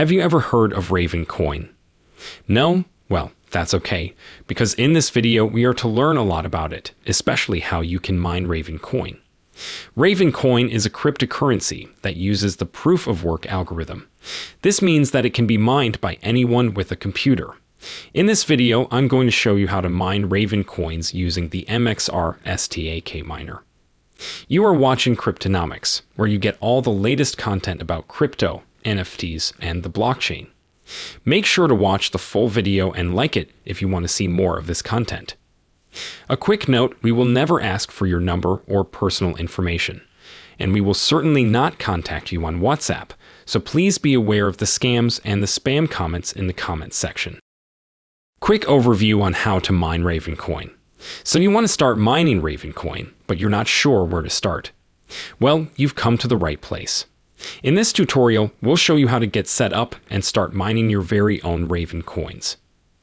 Have you ever heard of Ravencoin? No? Well, that's okay, because in this video we are to learn a lot about it, especially how you can mine Ravencoin. Ravencoin is a cryptocurrency that uses the proof-of-work algorithm. This means that it can be mined by anyone with a computer. In this video, I'm going to show you how to mine Ravencoins using the MXR STAK miner. You are watching Cryptonomics, where you get all the latest content about crypto, NFTs, and the blockchain. Make sure to watch the full video and like it if you want to see more of this content. A quick note, we will never ask for your number or personal information, and we will certainly not contact you on WhatsApp, so please be aware of the scams and the spam comments in the comments section. Quick overview on how to mine Ravencoin. So you want to start mining Ravencoin, but you're not sure where to start. Well, you've come to the right place. In this tutorial, we'll show you how to get set up and start mining your very own Ravencoins.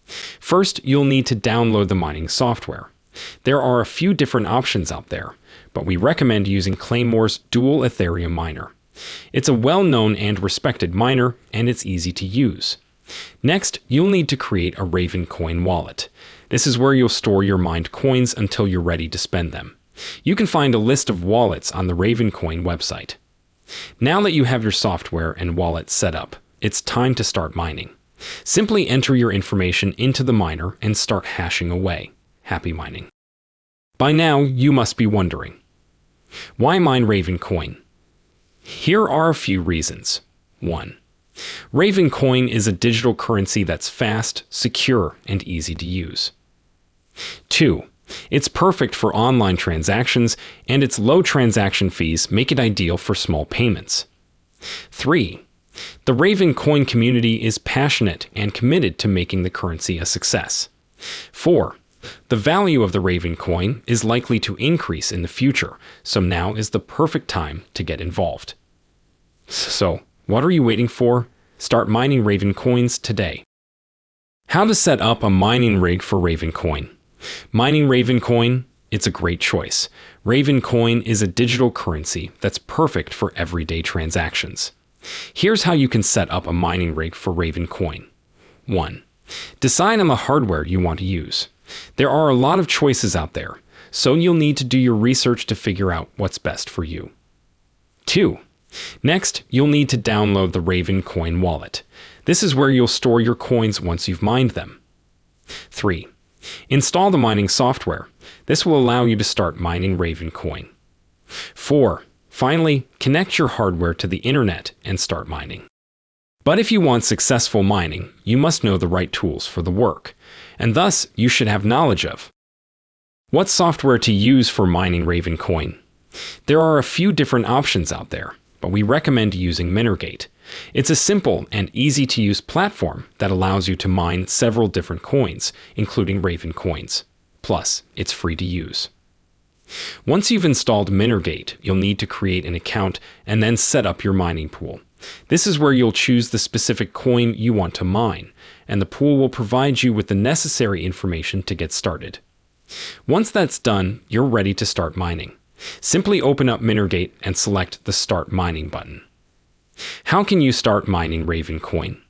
First, you'll need to download the mining software. There are a few different options out there, but we recommend using Claymore's Dual Ethereum miner. It's a well-known and respected miner, and it's easy to use. Next, you'll need to create a Ravencoin wallet. This is where you'll store your mined coins until you're ready to spend them. You can find a list of wallets on the Ravencoin website. Now that you have your software and wallet set up, it's time to start mining. Simply enter your information into the miner and start hashing away. Happy mining. By now, you must be wondering, why mine Ravencoin? Here are a few reasons. 1. Ravencoin is a digital currency that's fast, secure, and easy to use. 2. It's perfect for online transactions, and its low transaction fees make it ideal for small payments. 3. The Ravencoin community is passionate and committed to making the currency a success. 4. The value of the Ravencoin is likely to increase in the future, so now is the perfect time to get involved. So, what are you waiting for? Start mining Ravencoins today. How to set up a mining rig for Ravencoin. Mining Ravencoin, it's a great choice. Ravencoin is a digital currency that's perfect for everyday transactions. Here's how you can set up a mining rig for Ravencoin. 1. Decide on the hardware you want to use. There are a lot of choices out there, so you'll need to do your research to figure out what's best for you. 2. Next, you'll need to download the Ravencoin wallet. This is where you'll store your coins once you've mined them. 3. Install the mining software. This will allow you to start mining Ravencoin. 4. Finally, connect your hardware to the internet and start mining. But if you want successful mining, you must know the right tools for the work, and thus you should have knowledge of what software to use for mining Ravencoin. There are a few different options out there, but we recommend using Minergate. It's a simple and easy-to-use platform that allows you to mine several different coins, including Ravencoins. Plus, it's free to use. Once you've installed Minergate, you'll need to create an account and then set up your mining pool. This is where you'll choose the specific coin you want to mine, and the pool will provide you with the necessary information to get started. Once that's done, you're ready to start mining. Simply open up Minergate and select the Start Mining button. How can you start mining Ravencoin?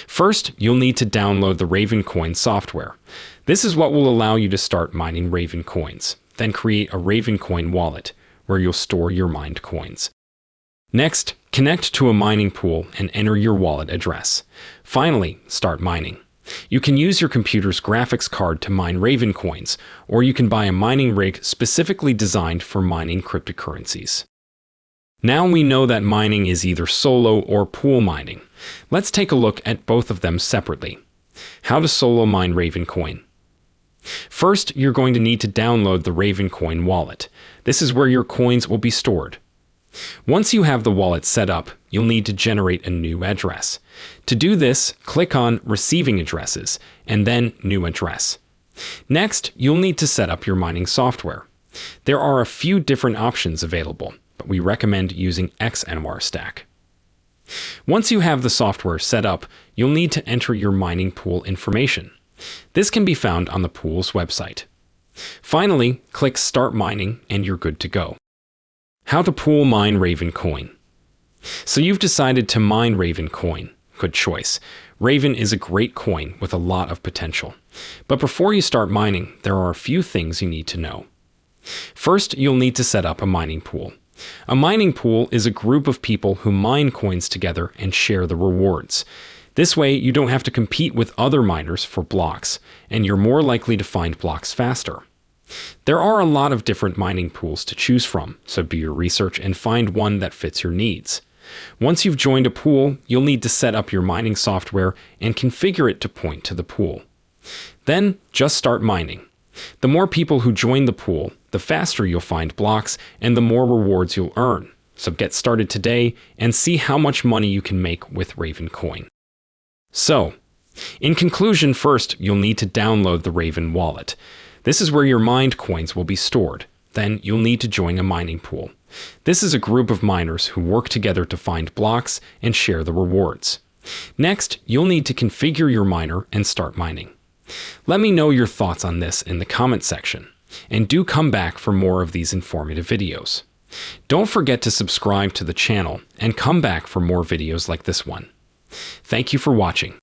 First, you'll need to download the Ravencoin software. This is what will allow you to start mining Ravencoins. Then create a Ravencoin wallet, where you'll store your mined coins. Next, connect to a mining pool and enter your wallet address. Finally, start mining. You can use your computer's graphics card to mine Ravencoins, or you can buy a mining rig specifically designed for mining cryptocurrencies. Now we know that mining is either solo or pool mining. Let's take a look at both of them separately. How to solo mine Ravencoin. First, you're going to need to download the Ravencoin wallet. This is where your coins will be stored. Once you have the wallet set up, you'll need to generate a new address. To do this, click on Receiving Addresses, and then New Address. Next, you'll need to set up your mining software. There are a few different options available, but we recommend using XNR Stack. Once you have the software set up, you'll need to enter your mining pool information. This can be found on the pool's website. Finally, click Start Mining and you're good to go. How to pool mine Ravencoin. So you've decided to mine Ravencoin. Good choice. Raven is a great coin with a lot of potential. But before you start mining, there are a few things you need to know. First, you'll need to set up a mining pool. A mining pool is a group of people who mine coins together and share the rewards. This way, you don't have to compete with other miners for blocks, and you're more likely to find blocks faster. There are a lot of different mining pools to choose from, so do your research and find one that fits your needs. Once you've joined a pool, you'll need to set up your mining software and configure it to point to the pool. Then, just start mining. The more people who join the pool, the faster you'll find blocks and the more rewards you'll earn. So get started today and see how much money you can make with Ravencoin. So, in conclusion, first, you'll need to download the Raven wallet. This is where your mined coins will be stored. Then you'll need to join a mining pool. This is a group of miners who work together to find blocks and share the rewards. Next, you'll need to configure your miner and start mining. Let me know your thoughts on this in the comment section, and do come back for more of these informative videos. Don't forget to subscribe to the channel and come back for more videos like this one. Thank you for watching.